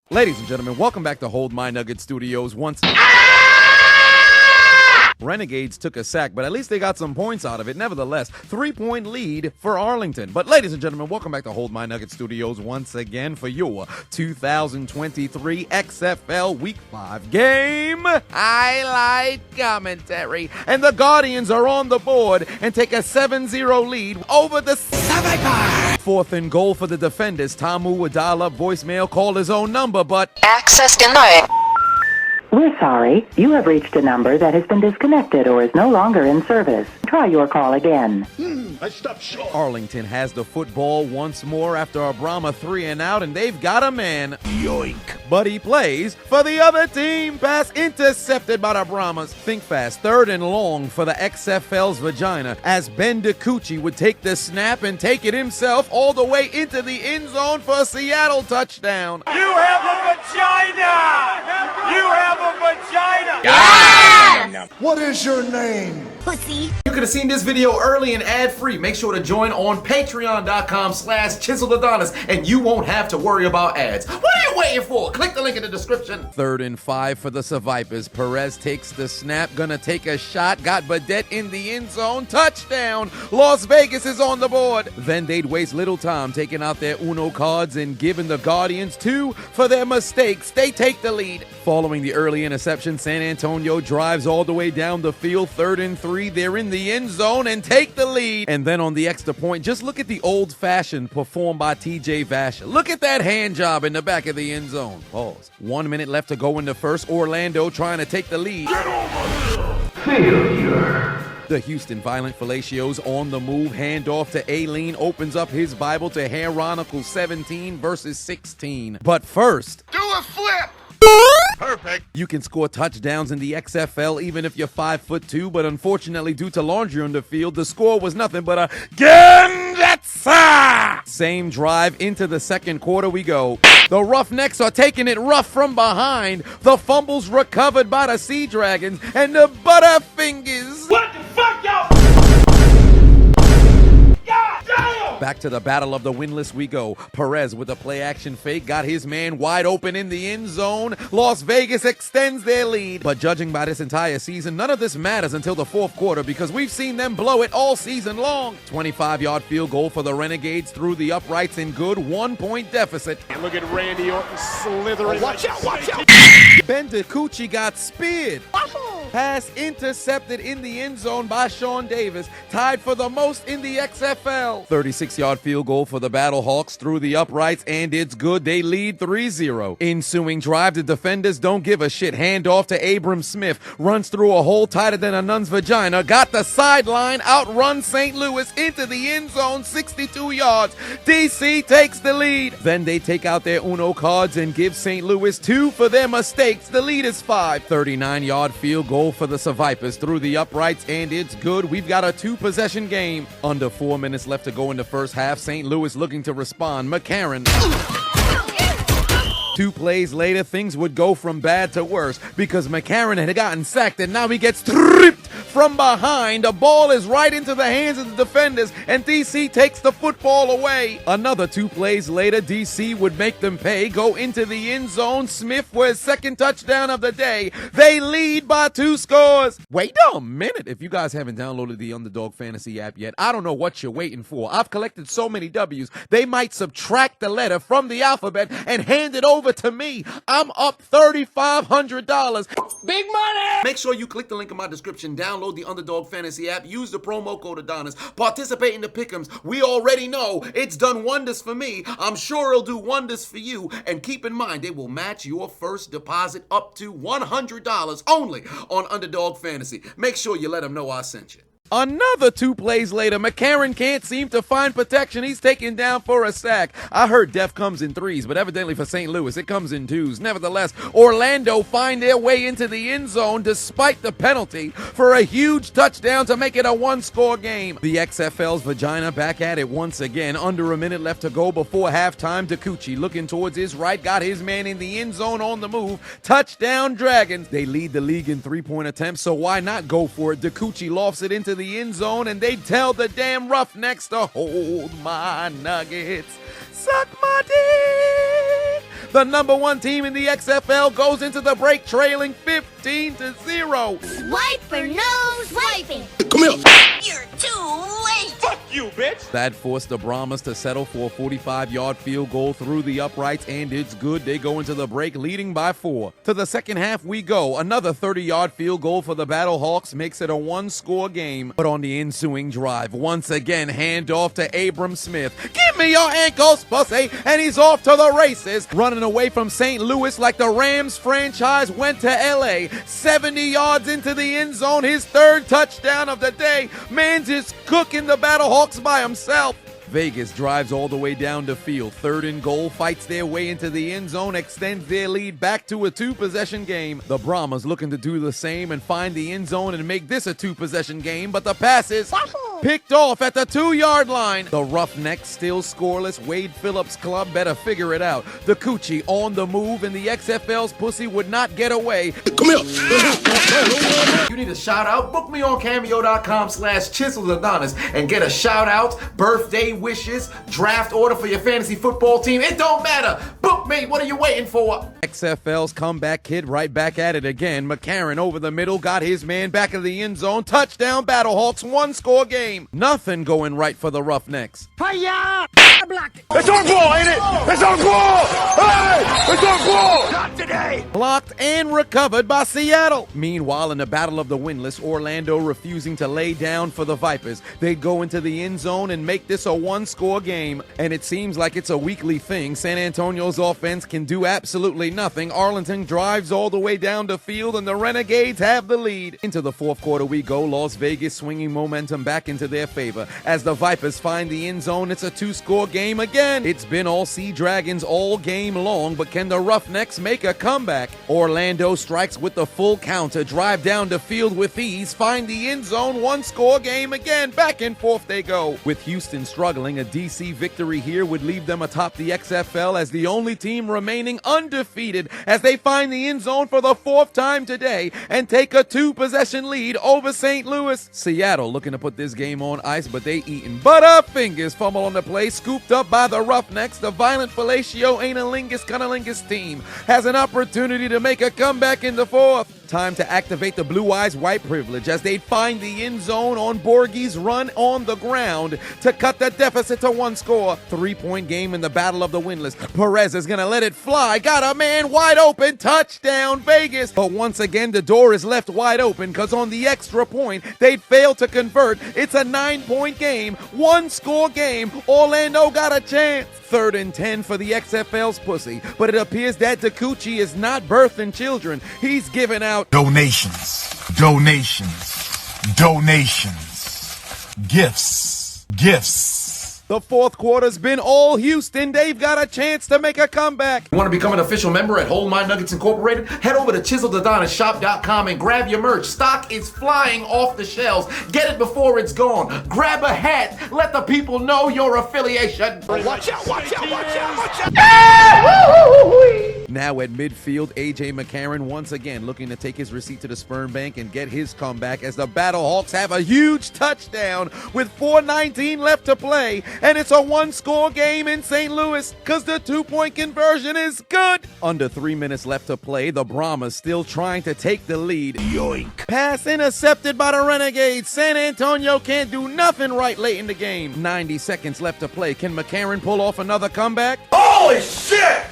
Ladies and gentlemen, welcome back to Hold My Nugget Studios once. Renegades took a sack, but at least they got some points out of it. Nevertheless, 3-point lead for Arlington. But ladies and gentlemen, welcome back to Hold My Nugget Studios once again for your 2023 XFL Week 5 game highlight commentary. And the Guardians are on the board and take a 7-0 lead over the Survivor. 4th and goal for the defenders. Tamu would dial up voicemail, call his own number, but access denied. We're sorry. You have reached a number that has been disconnected or is no longer in service. Try your call again. I stopped short. Arlington has the football once more after a Brahma 3 and out, and they've got a man. Yoink. But he plays for the other team. Pass intercepted by the Brahmas. Think fast. 3rd and long for the XFL's vagina as Ben DiCucci would take the snap and take it himself all the way into the end zone for a Seattle touchdown. You have a vagina! You have a vagina! Yes! What is your name? Pussy. You could have seen this video early and ad-free. Make sure to join on patreon.com/Chiseled Adonis and you won't have to worry about ads. What are you waiting for? Click the link in the description. 3rd and 5 for the Survivors. Perez takes the snap, gonna take a shot, got Badette in the end zone, touchdown. Las Vegas is on the board. Then they'd waste little time taking out their Uno cards and giving the Guardians 2 for their mistakes. They take the lead. Following the early interception, San Antonio drives all the way down the field. 3rd and 3. They're in the end zone and take the lead. And then on the extra point, just look at the old-fashioned performed by TJ Vasher. Look at that hand job in the back of the end zone. Pause. 1 minute left to go in the first. Orlando trying to take the lead. Get over here. Failure. The Houston Violent Fellatios on the move. Handoff to Aileen. Opens up his Bible to Heronical 17 verses 16. But first, Do a flip. Perfect. you can score touchdowns in the XFL even if you're 5'2", but unfortunately due to laundry on the field, the score was nothing but a Gendetsa! Same drive into the second quarter we go. The Roughnecks are taking it rough from behind. The fumbles recovered by the Sea Dragons and the Butterfingers. What the fuck, y'all? God damn! Back to the battle of the winless we go. Perez with a play-action fake got his man wide open in the end zone. Las Vegas extends their lead. But judging by this entire season, none of this matters until the 4th quarter because we've seen them blow it all season long. 25-yard field goal for the Renegades through the uprights in good. 1-point deficit. And look at Randy Orton slithering. Watch out, watch out. Ben DiCucci got speared. Pass intercepted in the end zone by Sean Davis. Tied for the most in the XFL. 36-yard field goal for the Battlehawks through the uprights, and it's good. They lead 3-0. Ensuing drive, the defenders don't give a shit. Handoff to Abram Smith. Runs through a hole tighter than a nun's vagina. Got the sideline. Outrun St. Louis into the end zone. 62 yards. DC takes the lead. Then they take out their Uno cards and give St. Louis 2 for their mistakes. The lead is 5. 39-yard field goal for the Survivors through the uprights, and it's good. We've got a 2-possession game. Under 4 minutes left to go in the first half. St. Louis looking to respond. McCarron. 2 plays later, things would go from bad to worse because McCarron had gotten sacked and now he gets stripped from behind. The ball is right into the hands of the defenders and DC takes the football away. Another 2 plays later, DC would make them pay, go into the end zone. Smith for his 2nd touchdown of the day. They lead by 2 scores. Wait a minute. If you guys haven't downloaded the Underdog Fantasy app yet, I don't know what you're waiting for. I've collected so many W's, they might subtract the letter from the alphabet and hand it over to me. I'm up $3,500. Big money! Make sure you click the link in my description, download the Underdog Fantasy app, use the promo code Adonis, participate in the pick'ems. We already know it's done wonders for me. I'm sure it'll do wonders for you. And keep in mind, they will match your first deposit up to $100 only on Underdog Fantasy. Make sure you let them know I sent you. Another 2 plays later, McCarron can't seem to find protection. He's taken down for a sack. I heard death comes in 3s, but evidently for St. Louis, it comes in 2s. Nevertheless, Orlando find their way into the end zone despite the penalty for a huge touchdown to make it a 1-score game. The XFL's vagina back at it once again. Under a minute left to go before halftime. DiCucci looking towards his right, got his man in the end zone on the move. Touchdown Dragons. They lead the league in 3-point attempts, so why not go for it? DiCucci lofts it into the end zone, and they tell the damn Roughnecks to hold my nuggets. Suck my dick. The #1 team in the XFL goes into the break trailing 15-0. Swipe for no swiping. Come here. You're too late. Fuck you, bitch. That forced the Brahmas to settle for a 45-yard field goal through the uprights, and it's good. They go into the break leading by 4. To the second half we go. Another 30-yard field goal for the Battlehawks makes it a 1-score game. But on the ensuing drive, once again, handoff to Abram Smith. Give me your ankles, pussy! And he's off to the races, running away from St. Louis like the Rams franchise went to L.A. 70 yards into the end zone, his 3rd touchdown of the day. Man's just cooking the Battlehawks by himself. Vegas drives all the way down the field. 3rd and goal, fights their way into the end zone, extends their lead back to a 2-possession game. The Brahmas looking to do the same and find the end zone and make this a 2-possession game, but the pass is picked off at the 2-yard line. The Roughnecks still scoreless. Wade Phillips' club better figure it out. The Coochie on the move, and the XFL's pussy would not get away. Come here. You need a shout out? Book me on cameo.com/Chiseled Adonis and get a shout out, birthday wishes, draft order for your fantasy football team. It don't matter. Book me. What are you waiting for? XFL's comeback kid right back at it again. McCarron over the middle, got his man back of the end zone. Touchdown Battlehawks, 1-score game. Nothing going right for the Roughnecks. It's our ball, ain't it? It's our ball. Hey, it's our ball. Not today. Blocked and recovered by Seattle. Meanwhile, in the Battle of the Windless, Orlando refusing to lay down for the Vipers. They go into the end zone and make this a 1-score game. And it seems like it's a weekly thing. San Antonio's offense can do absolutely nothing. Arlington drives all the way down the field, and the Renegades have the lead. Into the 4th quarter we go. Las Vegas swinging momentum back into their favor. As the Vipers find the end zone, it's a 2-score game again. It's been all Sea Dragons all game long, but can the Roughnecks make a comeback? Orlando strikes with the full counter, drive down the field with ease, find the end zone, 1-score game again. Back and forth they go. With Houston struggling, a DC victory here would leave them atop the XFL as the only team remaining undefeated as they find the end zone for the 4th time today and take a 2-possession lead over St. Louis. Seattle looking to put this game on ice, but they eating butterfingers. Fumble on the play, scooped up by the Roughnecks. The violent fellatio analingus cunnilingus team has an opportunity to make a comeback in the 4th. Time to activate the Blue Eyes white privilege as they find the end zone on Borgie's run on the ground to cut the deficit to 1 score. 3-point game in the Battle of the Windless. Perez is going to let it fly. Got a man wide open. Touchdown, Vegas. But once again, the door is left wide open because on the extra point, they'd failed to convert. It's a 9-point game, 1-score game. Orlando got a chance. 3rd and 10 for the XFL's pussy. But it appears that DeCucci is not birthing children. He's giving out donations, gifts. The 4th quarter's been all Houston. They've got a chance to make a comeback. You want to become an official member at Hold My Nuggets Incorporated? Head over to ChiseledAdonisShop.com and grab your merch. Stock is flying off the shelves. Get it before it's gone. Grab a hat. Let the people know your affiliation. Watch out, watch out, watch out, watch out. Now at midfield, A.J. McCarron once again looking to take his receipt to the sperm bank and get his comeback as the Battlehawks have a huge touchdown with 4:19 left to play. And it's a 1-score game in St. Louis because the 2-point conversion is good. Under 3 minutes left to play, the Brahmas still trying to take the lead. Yoink. Pass intercepted by the Renegades. San Antonio can't do nothing right late in the game. 90 seconds left to play. Can McCarron pull off another comeback? Holy shit!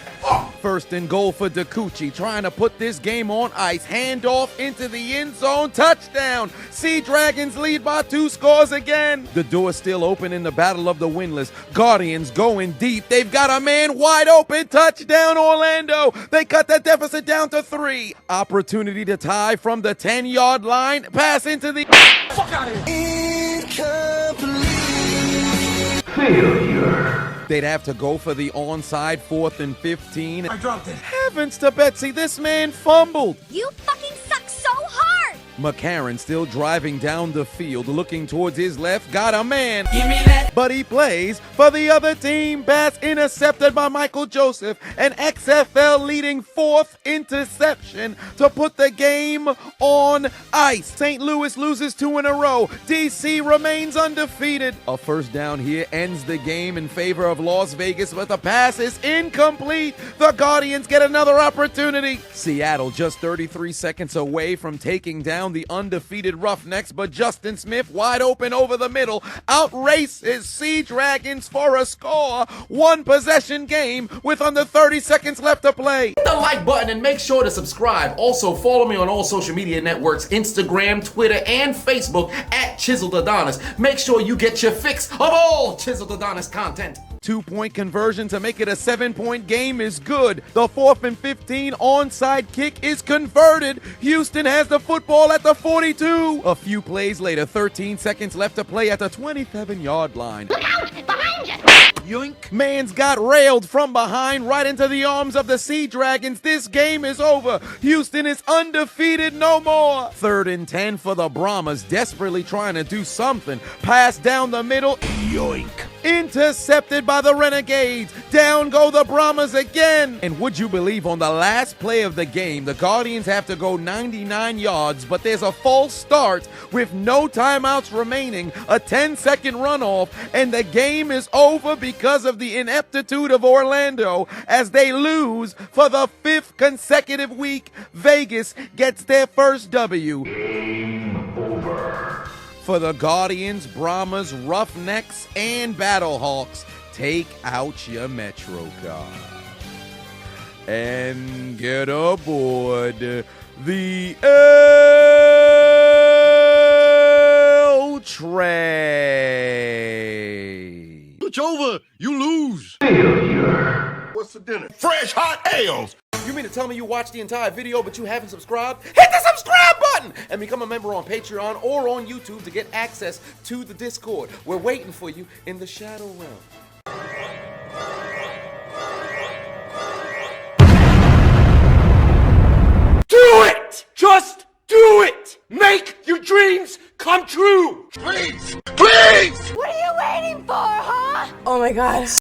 1st and goal for DeCucci, trying to put this game on ice. Handoff into the end zone. Touchdown. Sea Dragons lead by 2 scores again. The door's still open in the Battle of the Windless. Guardians going deep. They've got a man wide open. Touchdown, Orlando. They cut that deficit down to 3. Opportunity to tie from the 10-yard line. Pass into the... Fuck out of here. Failure. They'd have to go for the onside 4th and 15. I dropped it. Heavens to Betsy, this man fumbled. You fucking suck so hard. McCarron still driving down the field, looking towards his left, got a man. Give me that. But he plays for the other team. Pass intercepted by Michael Joseph. An XFL leading 4th interception to put the game on ice. St. Louis loses 2 in a row. DC remains undefeated. A first down here ends the game in favor of Las Vegas, but the pass is incomplete. The Guardians get another opportunity. Seattle just 33 seconds away from taking down the undefeated Roughnecks, but Justin Smith wide open over the middle outraces Sea Dragons for a score. 1 possession game with under 30 seconds left to play. Hit the like button and make sure to subscribe. Also follow me on all social media networks, Instagram, Twitter, and Facebook at Chiseled Adonis. Make sure you get your fix of all Chiseled Adonis content. 2-point conversion to make it a 7-point game is good. The 4th and 15 onside kick is converted. Houston has the football at the 42. A few plays later, 13 seconds left to play at the 27-yard line. Look out! Behind you! Yoink. Man's got railed from behind right into the arms of the Sea Dragons. This game is over. Houston is undefeated no more. 3rd and 10 for the Brahmas, desperately trying to do something. Pass down the middle. Yoink. Intercepted by the Renegades. Down go the Brahmas again. And would you believe, on the last play of the game, the Guardians have to go 99 yards, but there's a false start with no timeouts remaining, a 10-second runoff, and the game is over because of the ineptitude of Orlando as they lose for the 5th consecutive week. Vegas gets their first W. Game over. For the Guardians, Brahmas, Roughnecks, and Battlehawks, take out your Metro card and get aboard the L train. It's over. You lose. Failure. What's for dinner? Fresh hot ales. You mean to tell me you watched the entire video but you haven't subscribed? Hit the subscribe button and become a member on Patreon or on YouTube to get access to the Discord. We're waiting for you in the Shadow Realm. Do it! Just do it! Make your dreams come true! Please! Please! What are you waiting for, huh? Oh my god.